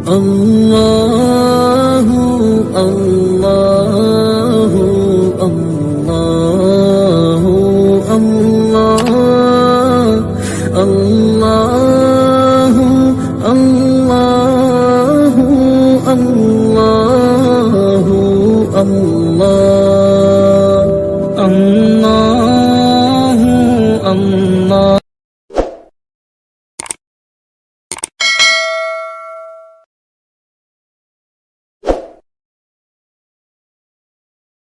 الله الله الله الله الله الله الله الله الله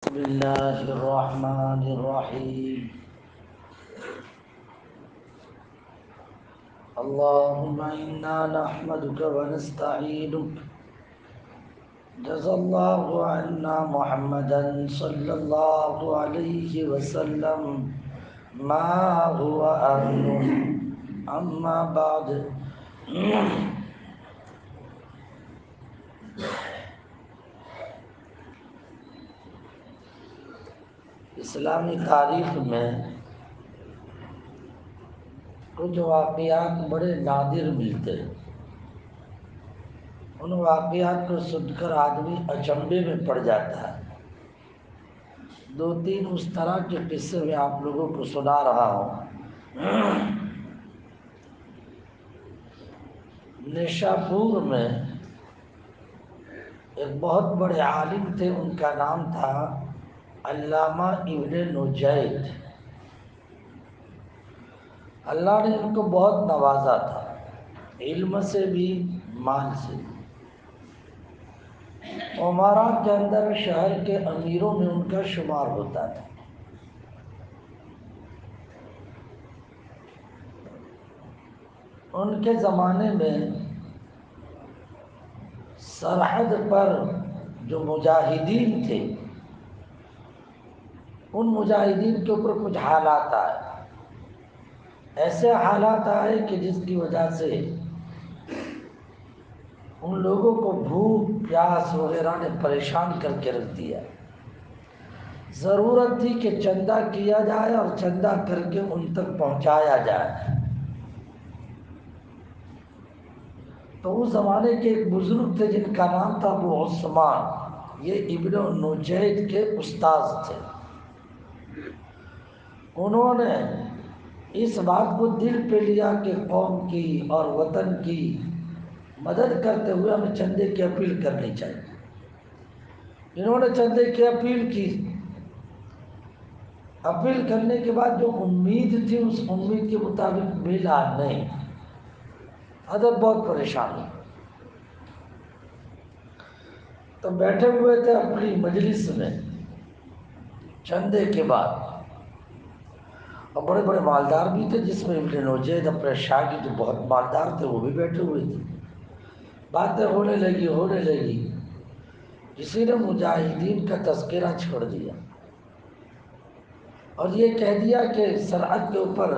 بسم الله الرحمن الرحيم. اللهم إنا نحمدك ونستعينك. جزا الله عنا محمدا صلى الله عليه وسلم ما هو أهله. أما بعد، اسلامی تاریخ میں کچھ واقعات بڑے نادر ملتے ہیں. ان واقعات کو سن کر آدمی اچنبے میں پڑ جاتا ہے. دو تین اس طرح کے قصے میں آپ لوگوں کو سنا رہا ہوں. نیشاپور میں ایک بہت بڑے عالم تھے. ان کا نام تھا علامہ ابن نجید. اللہ نے ان کو بہت نوازا تھا، علم سے بھی مال سے. عمرہ کے اندر شہر کے امیروں میں ان کا شمار ہوتا تھا. ان کے زمانے میں سرحد پر جو مجاہدین تھے، ان مجاہدین کے اوپر کچھ حالات آئے. ایسے حالات آئے کہ جس کی وجہ سے ان لوگوں کو بھوک پیاس وغیرہ نے پریشان کر کے رکھ دیا. ضرورت تھی کہ چندہ کیا جائے اور چندہ کر کے ان تک پہنچایا جائے. تو اس زمانے کے ایک بزرگ تھے جن کا نام تھا ابو عثمان. یہ ابن نجید کے استاذ تھے. انہوں نے اس بات کو دل پہ لیا کہ قوم کی اور وطن کی مدد کرتے ہوئے ہمیں چندے کی اپیل کرنی چاہیے. انہوں نے چندے کی اپیل کی. اپیل کرنے کے بعد جو امید تھی اس امید کے مطابق ملا نہیں. حضرت بہت پریشان ہوئے. تو بیٹھے ہوئے تھے اپنی مجلس میں چندے کے بعد، اور بڑے بڑے مالدار بھی تھے جس میں ابن نجید اپنے شاگرد جو بہت مالدار تھے وہ بھی بیٹھے ہوئے تھے. باتیں ہونے لگی. کسی نے مجاہدین کا تذکرہ چھوڑ دیا اور یہ کہہ دیا کہ سرحد کے اوپر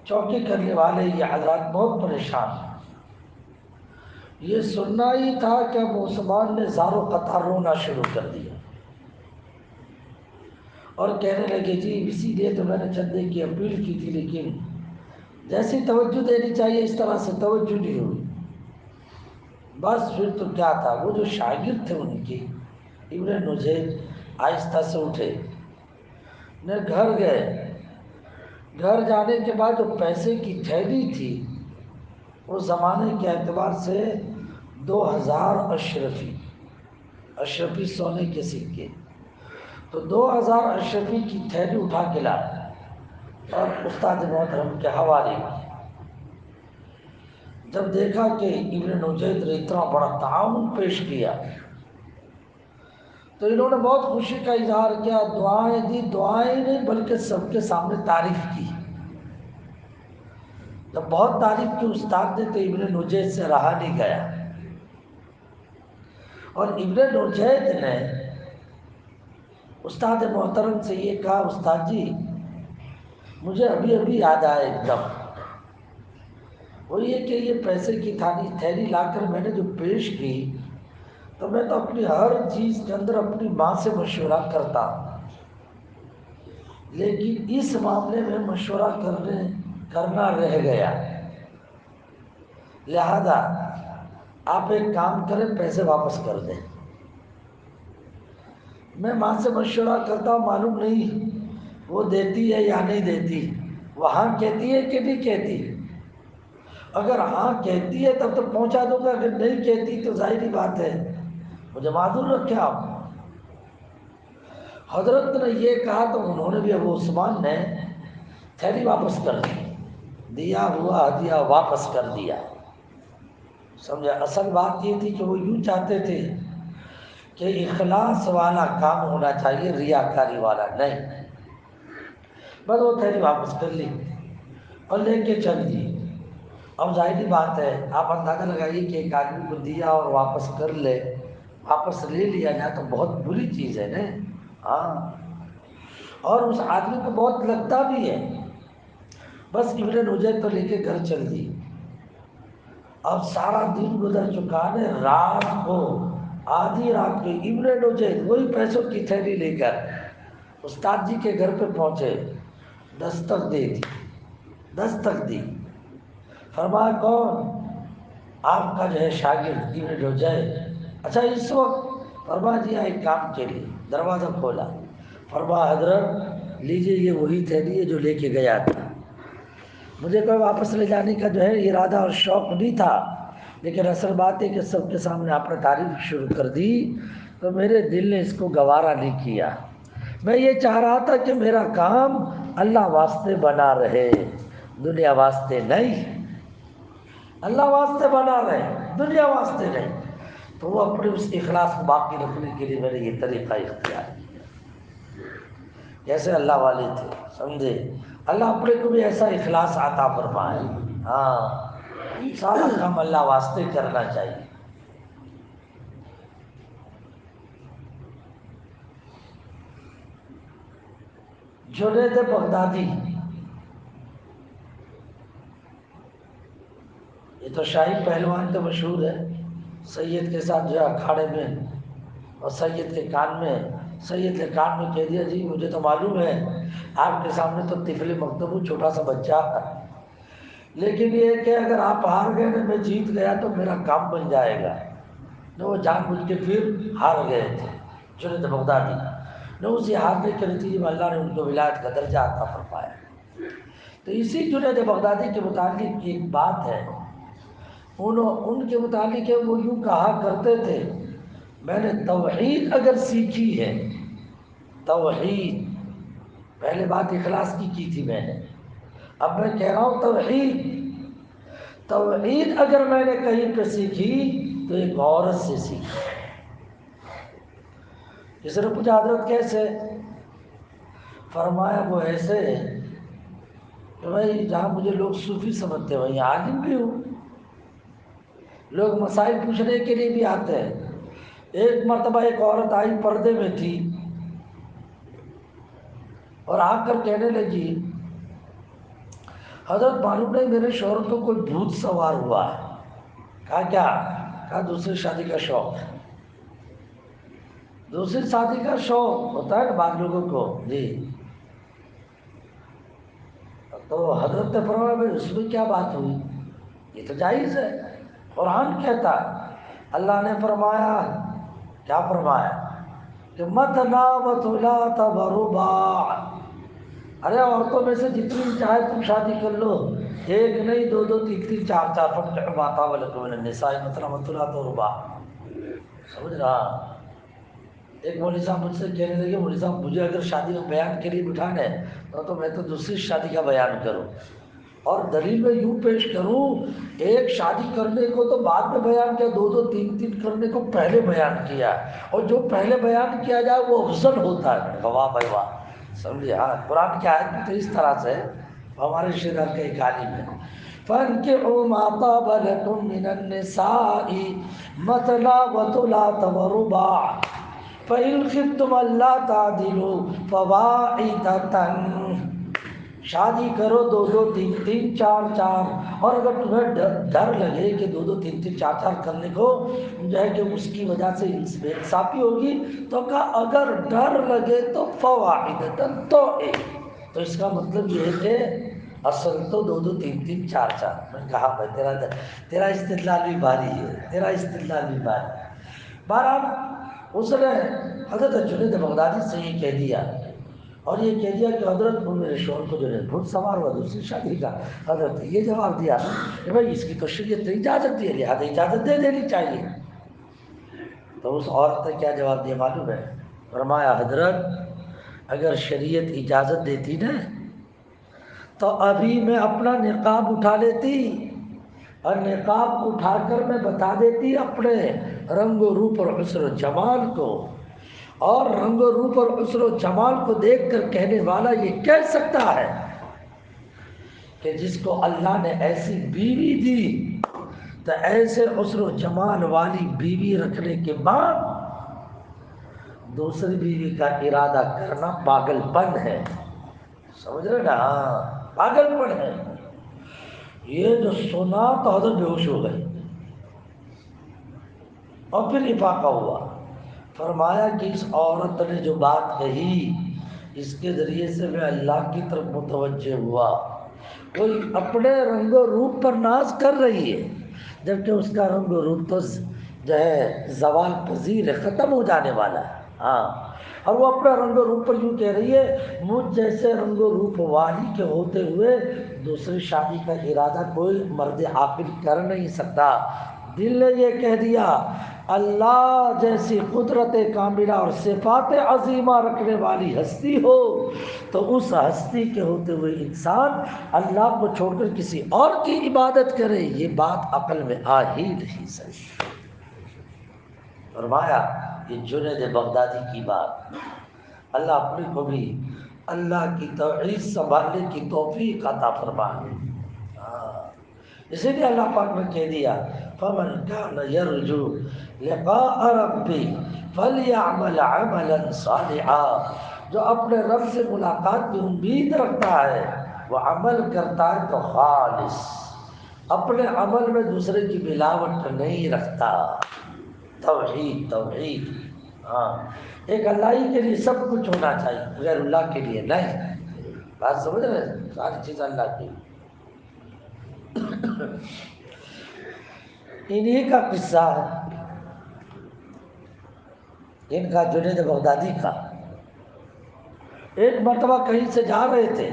چوکی کرنے والے یہ حضرات بہت پریشان ہیں. یہ سننا ہی تھا کہ ابو عثمان نے زارو قطار رونا شروع کر دیا اور کہنے لگے جی اسی لیے تو میں نے چندے کی اپیل کی تھی، لیکن جیسی توجہ دینی چاہیے اس طرح سے توجہ نہیں ہوئی. بس پھر تو کیا تھا، وہ جو شاگرد تھے ان کی ابن نجید آہستہ سے اٹھے، گھر گئے. گھر جانے کے بعد جو پیسے کی تھیلی تھی اس زمانے کے اعتبار سے 2000 اشرفی سونے کے سکے، تو 2000 اشرفی کی تھیلی اٹھا کے لائے اور استاد محترم کے حوالے کی. جب دیکھا کہ ابن نجید نے اتنا بڑا تعاون پیش کیا تو انہوں نے بہت خوشی کا اظہار کیا. دعائیں دی، دعائیں نہیں بلکہ سب کے سامنے تعریف کی. جب بہت تعریف کی استاد نے تو ابن نجید سے رہا نہیں گیا، اور ابن نجید نے استاد محترم سے یہ کہا استاد جی مجھے ابھی یاد آیا ایک دم، وہ یہ کہ یہ پیسے کی تھیلی لا کر میں نے جو پیش کی تو میں تو اپنی ہر چیز کے اندر اپنی ماں سے مشورہ کرتا ہوں، لیکن اس معاملے میں مشورہ کرنا رہ گیا. لہذا آپ ایک کام کریں، پیسے واپس کر دیں۔ میں ماں سے مشورہ کرتا ہوں، معلوم نہیں وہ دیتی ہے یا نہیں دیتی، وہ ہاں کہتی ہے کہ نہیں کہتی۔ اگر ہاں کہتی ہے تب تو پہنچا دوں گا، اگر نہیں کہتی تو ظاہری بات ہے مجھے معذور رکھے آپ۔ حضرت نے یہ کہا تو انہوں نے بھی، ابو عثمان نے تھیلی واپس کر دی، دیا ہوا ہدیہ واپس کر دیا۔ سمجھا؟ اصل بات یہ تھی کہ وہ یوں چاہتے تھے کہ اخلاص والا کام ہونا چاہیے، ریاکاری والا نہیں۔ بس وہ تھیلی واپس کر لی اور لے کے چل دی۔ اب ظاہری بات ہے، آپ اندازہ لگائیے کہ ایک آدمی کو دیا اور واپس کر لے، واپس لے لیا جائے تو بہت بری چیز ہے نا۔ ہاں، اور اس آدمی کو بہت لگتا بھی ہے۔ بس ابن نجید تو لے کے گھر چل دی۔ اب سارا دن گزر چکا ہے، رات کو آدھی رات کو ابن نجید وہی پیسوں کی تھیلی لے کر استاد جی کے گھر پہ پہنچے، دستک دے دی، دستک دی۔ فرمایا کون؟ آپ کا جو ہے شاگرد ابن نجید۔ اچھا اس وقت؟ فرمایا جی ایک کام کے لیے۔ دروازہ کھولا، فرمایا حضرت لیجئے یہ وہی تھیلی ہے جو لے کے گیا تھا۔ مجھے کوئی واپس لے جانے کا جو ہے ارادہ اور شوق نہیں تھا، لیکن اصل بات ہے کہ سب کے سامنے آپ نے تعریف شروع کر دی تو میرے دل نے اس کو گوارا نہیں کیا۔ میں یہ چاہ رہا تھا کہ میرا کام اللہ واسطے بنا رہے، دنیا واسطے نہیں۔ اللہ واسطے بنا رہے، دنیا واسطے نہیں۔ تو وہ اپنے اس اخلاص کو باقی رکھنے کے لیے میں نے یہ طریقہ اختیار کیا۔ جیسے اللہ والے تھے، سمجھے؟ اللہ اپنے کو بھی ایسا اخلاص عطا فرمائے۔ ہاں، سارا کام اللہ واسطے کرنا چاہیے۔ جنید بغدادی، یہ تو شاہی پہلوان تو مشہور ہے، سید کے ساتھ جو ہے اکھاڑے میں، اور سید کے کان میں کہہ دیا جی مجھے تو معلوم ہے آپ کے سامنے تو طفل مکتب چھوٹا سا بچہ ہے، لیکن یہ کہ اگر آپ ہار گئے نا میں جیت گیا تو میرا کام بن جائے گا۔ نہ وہ جان بوجھ کے پھر ہار گئے تھے جنید بغدادی، نہ اسی ہارنے کے نتیجے میں اللہ نے ان کو ولایت کا درجہ عطا فرمایا۔ تو اسی جنید بغدادی کے متعلق ایک بات ہے، ان کے متعلق وہ یوں کہا کرتے تھے میں نے توحید اگر سیکھی ہے، توحید پہلے بات اخلاص کی تھی میں نے، اب میں کہہ رہا ہوں توحید اگر میں نے کہیں پہ سیکھی تو ایک عورت سے سیکھی۔ کسی نے پوچھا حضرت کیسے؟ فرمایا وہ ایسے کہ بھائی جہاں مجھے لوگ صوفی سمجھتے ہیں وہیں عالم بھی ہوں، لوگ مسائل پوچھنے کے لیے بھی آتے ہیں۔ ایک مرتبہ ایک عورت آئی، پردے میں تھی، اور آ کر کہنے لگی حضرت معلوم نہیں میرے شوہر کو کوئی بھوت سوار ہوا ہے۔ کہا کیا؟ کہا دوسری شادی کا شوق۔ دوسری شادی کا شوق ہوتا ہے نا بعض لوگوں کو، جی۔ تو حضرت نے فرمایا بھائی اس میں کیا بات ہوئی، یہ تو جائز ہے، قرآن کہتا ہے۔ اللہ نے فرمایا، کیا فرمایا کہ مثنی وثلاث ورباع، ارے عورتوں میں سے جتنی چاہے تم شادی کر لو، ایک نہیں، دو دو، تین تین، چار چار، فانکحوا ما طاب لکم من النساء مثنی وثلاث ورباع۔ سمجھ رہا؟ ایک مولوی صاحب مجھ سے کہنے لگے مولوی صاحب مجھے اگر شادی کا بیان کے لیے بٹھانا ہے تو میں تو دوسری شادی کا بیان کروں، اور دلیل میں یوں پیش کروں ایک شادی کرنے کو تو بعد میں بیان کیا، دو دو تین تین کرنے کو پہلے بیان کیا، اور جو پہلے بیان کیا جائے وہ افضل ہوتا ہے۔ واہ بھائی واہ، سمجھے؟ ہاں، قرآن کی آیت بھی تو اس طرح سے ہمارے رشتے دار کا ایک عالم ہے، فَانْكِحُوا مَا طَابَ لَكُم مِّنَ النِّسَاءِ مَثْنَىٰ وَثُلَاثَ وَرُبَاعَ فَإِنْ خِفْتُمْ أَلَّا تَعْدِلُوا فَوَاحِدَةً، شادی کرو دو دو تین تین، چار چار، اور اگر تمہیں ڈر لگے کہ دو دو تین تین، چار چار کرنے کو جو ہے کہ اس کی وجہ سے بے انصافی ہوگی، تو کہا اگر ڈر لگے تو فواحدۃ، تو ایک۔ تو اس کا مطلب یہ ہے کہ اصل تو دو دو تین تین چار چار. میں نے کہا بھائی تیرا استدلال بھی بھاری ہے، تیرا استدلال بھی بھاری ہے. بہرحال اس نے حضرت جنید بغدادی سے یہ کہہ دیا، اور یہ کہہ دیا کہ حضرت میرے شوہر کو جو ہے بھوت سوار ہوا دوسری شادی کا. حضرت نے یہ جواب دیا کہ بھائی اس کی تو شریعت نے اجازت دی ہے، لہٰذا اجازت دے دینی چاہیے. تو اس عورت نے کیا جواب دیا معلوم ہے؟ فرمایا حضرت اگر شریعت اجازت دیتی نا تو ابھی میں اپنا نقاب اٹھا لیتی، اور نقاب اٹھا کر میں بتا دیتی اپنے رنگ و روپ اور حسن و جمال کو. اور رنگ و روپ اور حسن و جمال کو دیکھ کر کہنے والا یہ کہہ سکتا ہے کہ جس کو اللہ نے ایسی بیوی دی تو ایسے حسن و جمال والی بیوی رکھنے کے بعد دوسری بیوی کا ارادہ کرنا پاگل پن ہے. سمجھ رہے نا؟ ہاں پاگل پن ہے. یہ جو سنا تو حضرت بے ہوش ہو گئے اور پھر افاقہ ہوا. فرمایا کہ اس عورت نے جو بات کہی اس کے ذریعے سے میں اللہ کی طرف متوجہ ہوا. کوئی اپنے رنگ و روپ پر ناز کر رہی ہے جبکہ اس کا رنگ و روپ تو جو ہے زوال پذیر ہے، ختم ہو جانے والا ہے. ہاں، اور وہ اپنا رنگ و روپ پر یوں کہہ رہی ہے مجھ جیسے رنگ و روپ والی کے ہوتے ہوئے دوسری شادی کا ارادہ کوئی مرد عاقل کر نہیں سکتا. دل نے یہ کہہ دیا اللہ جیسی قدرت کاملہ اور صفات عظیمہ رکھنے والی ہستی ہو تو اس ہستی کے ہوتے ہوئے انسان اللہ کو چھوڑ کر کسی اور کی عبادت کرے، یہ بات عقل میں آ ہی نہیں سکتی. فرمایا یہ جنید بغدادی کی بات. اللہ اپنے کو بھی اللہ کی توحید سنبھالنے کی توفیق عطا فرمائے. اسی لیے اللہ پاک نے کہہ دیا فمن کان یرجو لقاء ربی فلیعمل عملا صالحا. جو اپنے رب سے ملاقات کی امید رکھتا ہے وہ عمل کرتا ہے تو خالص، اپنے عمل میں دوسرے کی ملاوٹ نہیں رکھتا. توحید توحید. ہاں، ایک اللہ ہی کے لیے سب کچھ ہونا چاہیے، غیر اللہ کے لیے نہیں. بات سمجھ رہے ہیں؟ ساری چیز اللہ کی. انہی کا قصہ ہے ان کا، جنید بغدادی کا. ایک مرتبہ کہیں سے جا رہے تھے،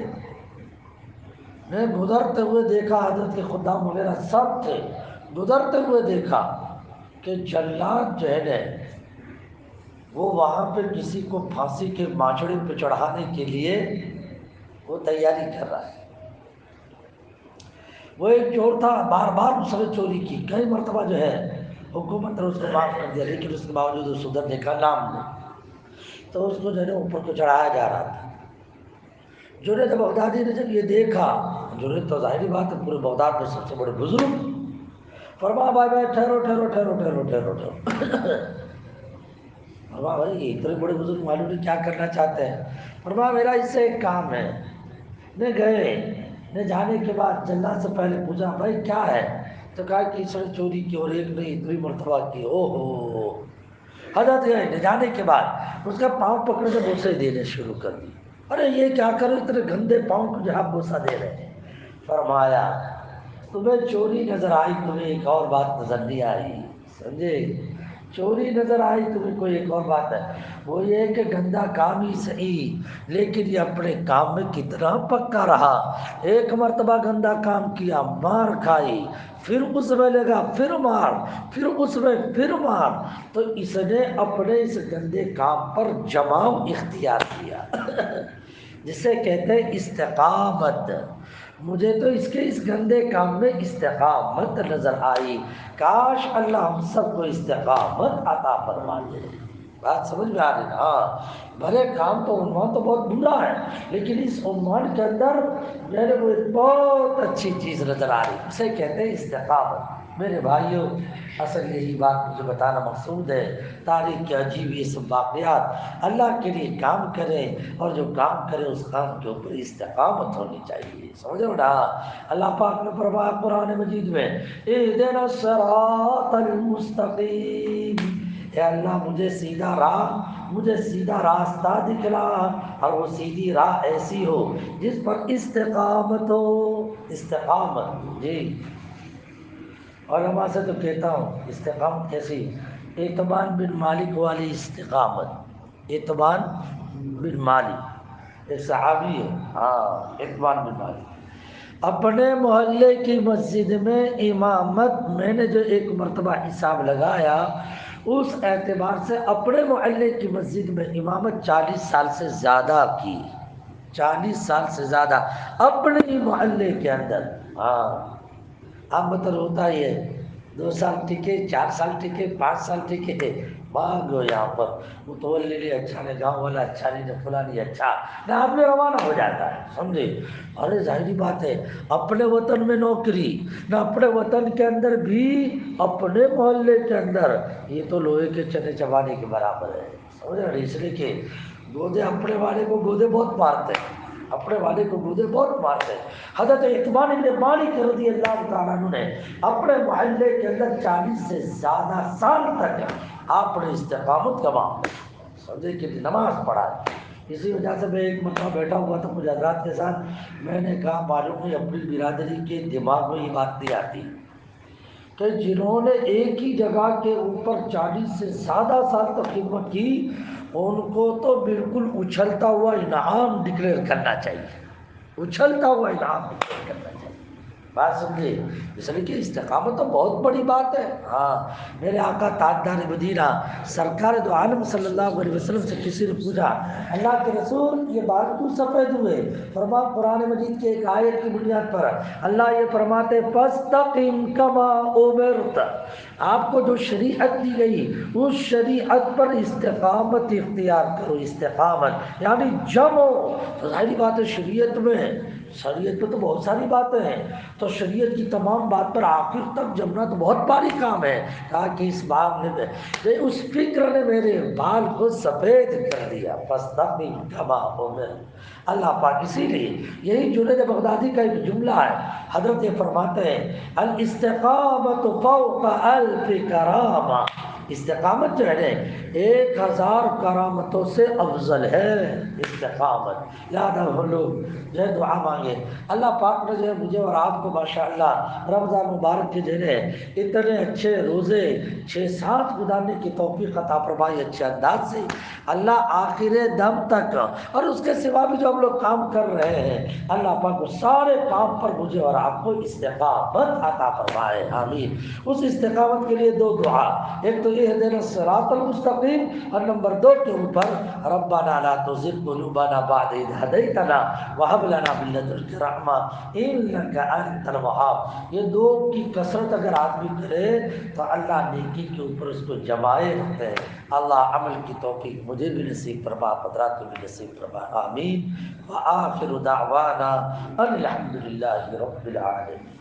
میں گزرتے ہوئے دیکھا حضرت کے خدام وغیرہ سب تھے، گزرتے ہوئے دیکھا کہ جلاد جو ہے نا وہ وہاں پہ کسی کو پھانسی کے ماچڑے پہ چڑھانے کے لیے وہ تیاری کر رہا ہے. وہ ایک چور تھا، بار بار اس نے چوری کی، کئی مرتبہ جو ہے حکومت نے اس کو معاف کر دیا لیکن اس کے باوجود اس سدھرنے کا نام نہیں. تو اس کو جو ہے اوپر کو چڑھایا جا رہا تھا. جنید بغدادی نے جب یہ دیکھا، جنید تو ظاہری بات ہے پورے بغداد میں سب سے بڑے بزرگ، فرمایا بھائی بھائی ٹھہرو ٹھہرو ٹھہرو ٹھہرو ٹھہرو ٹھہرو. فرمایا بھائی یہ اتنے بڑے بزرگ معلوم نہیں کیا کرنا چاہتے ہیں. فرمایا میرا اس سے ایک کام ہے. نے گئے، نے جانے کے بعد جلاد سے پہلے پوچھا بھائی کیا ہے؟ تو کہا کہ اس نے چوری کی اور ایک نہیں اتنی مرتبہ کی. او ہو. حضرت گئے، نے جانے کے بعد اس کا پاؤں پکڑ کے بوسے دینے شروع کر دی. ارے یہ کیا کرو، اتنے گندے پاؤں کو جو آپ بوسہ دے رہے ہیں. فرمایا تمہیں چوری نظر آئی، تمہیں ایک اور بات نظر نہیں آئی. سمجھے؟ چوری نظر آئی تمہیں کوئی ایک اور بات ہے، وہ یہ کہ گندا کام ہی صحیح لیکن یہ اپنے کام میں کتنا پکا رہا. ایک مرتبہ گندا کام کیا، مار کھائی، پھر اس میں لگا، پھر مار، پھر اس میں پھر مار. تو اس نے اپنے اس گندے کام پر جماؤ اختیار کیا جسے کہتے ہیں استقامت. مجھے تو اس کے اس گندے کام میں استقامت نظر آئی. کاش اللہ ہم سب کو استقامت عطا فرما دے. بات سمجھ میں آ رہی نا؟ ہاں، بھلے کام تو عنوان تو بہت برا ہے لیکن اس عنوان کے اندر میرے کو ایک بہت اچھی چیز نظر آ رہی، اسے کہتے ہیں استقامت. میرے بھائیوں، اصل یہی بات مجھے بتانا مقصود ہے. تاریخ کے عجیب یہ سب واقعات، اللہ کے لیے کام کریں اور جو کام کرے اس کام کے اوپر استقامت ہونی چاہیے. سمجھو نا؟ اللہ پاک نے فرمایا قرآن مجید میں اہدنا الصراط المستقیم، اے اللہ مجھے سیدھا راستہ دکھلا، اور وہ سیدھی راہ ایسی ہو جس پر استقامت ہو، استقامت جی۔ علماء سے تو کہتا ہوں استقامت کیسی، اعتبان بن مالک والی استقامت، اعتبان بن مالک ایک صحابی ہے، ہاں اعتبان بن مالک، اپنے محلے کی مسجد میں امامت میں نے جو ایک مرتبہ حساب لگایا، اس اعتبار سے اپنے محلے کی مسجد میں امامت 40 سال سے زیادہ کی، 40 سال سے زیادہ اپنے ہی محلے کے اندر۔ ہاں عام بطور ہوتا ہی ہے، 2 سال ٹکے، 4 سال ٹکے، 5 سال ٹکے، بھاگ گو یہاں پر متولی لیے اچھا نہیں، گاؤں والا اچھا نہیں، فلاں نہیں اچھا، نہ آدمی روانہ ہو جاتا ہے، سمجھے۔ ارے ظاہری بات ہے، اپنے وطن میں نوکری نہ، اپنے وطن کے اندر بھی اپنے محلے کے اندر، یہ تو لوہے کے چنے چبانے کے برابر ہے، سمجھے۔ اس لیے کہ گودے اپنے والے کو گودے بہت مارتے ہیں، اپنے والے کو گودے بہت مارتے ہیں۔ حضرت اعتبان بن مالک رضی اللہ تعالیٰ عنہ نے اپنے محلے کے اندر 40 سے زیادہ سال تک آپ نے استقامت کا معاملہ سمجھے کہ نماز پڑھا۔ اسی وجہ سے میں ایک مرتبہ بیٹھا ہوا تھا کچھ حضرات کے ساتھ، میں نے کہا معلوم ہے اپنی برادری کے دماغ میں یہ بات نہیں آتی کہ جنہوں نے ایک ہی جگہ کے اوپر 40 سے زیادہ سال تک خدمت کی، ان کو تو بالکل اچھلتا ہوا انعام ڈکلیئر کرنا چاہیے، اچھلتا ہوا انعام ڈکلیئر کرنا چاہیے، بات سمجھے۔ اس لیے کہ استقامت تو بہت بڑی بات ہے۔ ہاں میرے آقا تاجدار مدینہ سرکار دو عالم صلی اللہ علیہ وسلم سے کسی نے پوچھا، اللہ کے رسول یہ بال کیوں سفید ہوئے؟ فرما قرآن مجید کے ایک آیت کی بنیاد پر اللہ یہ فرماتے فاستقم کما امرت، آپ کو جو شریعت دی گئی اس شریعت پر استقامت اختیار کرو، استقامت یعنی جمو۔ تو ظاہری بات ہے شریعت میں تو بہت ساری باتیں ہیں، تو شریعت کی تمام بات پر آخر تک جمنا تو بہت بھاری کام ہے، تاکہ اس بات نے اس فکر نے میرے بال کو سفید کر دیا، فاستقم کما امرت۔ اللہ پاک اسی لیے یہی جنید بغدادی کا ایک جملہ ہے، حضرت یہ فرماتے ہیں الاستقامت فوق الف کرامہ، استقامت جو ہے 1000 کرامتوں سے افضل ہے استقامت۔ یاد ہم لوگ جو ہے دعا مانگے، اللہ پاک نے جو ہے مجھے اور آپ کو ماشاءاللہ رمضان مبارک کے جو ہے اتنے اچھے روزے 6-7 گزارنے کی توفیق عطا فرمائی اچھے انداز سے، اللہ آخر دم تک، اور اس کے سوا بھی جو ہم لوگ کام کر رہے ہیں اللہ پاک وہ سارے کام پر مجھے اور آپ کو استقامت عطا فرمائے، آمین۔ اس استقامت کے لیے 2 دعا، ایک تو یہ اہدنا الصراط المستقیم، اور نمبر 2 کے اوپر ربنا لا تزغ قلوبنا بعد اذ ہدیتنا وہب لنا من لدنک رحمہ انک انت الوہاب۔ یہ 2 کی کثرت اگر آدمی کرے تو اللہ نیکی کے اوپر اس کو جمائے رکھتے ہیں۔ اللہ عمل کی توفیق مجھے بھی نصیب فرما، حضرات کو بھی نصیب فرما، آمین۔ وآخر دعوانا ان الحمد للہ رب العالمین۔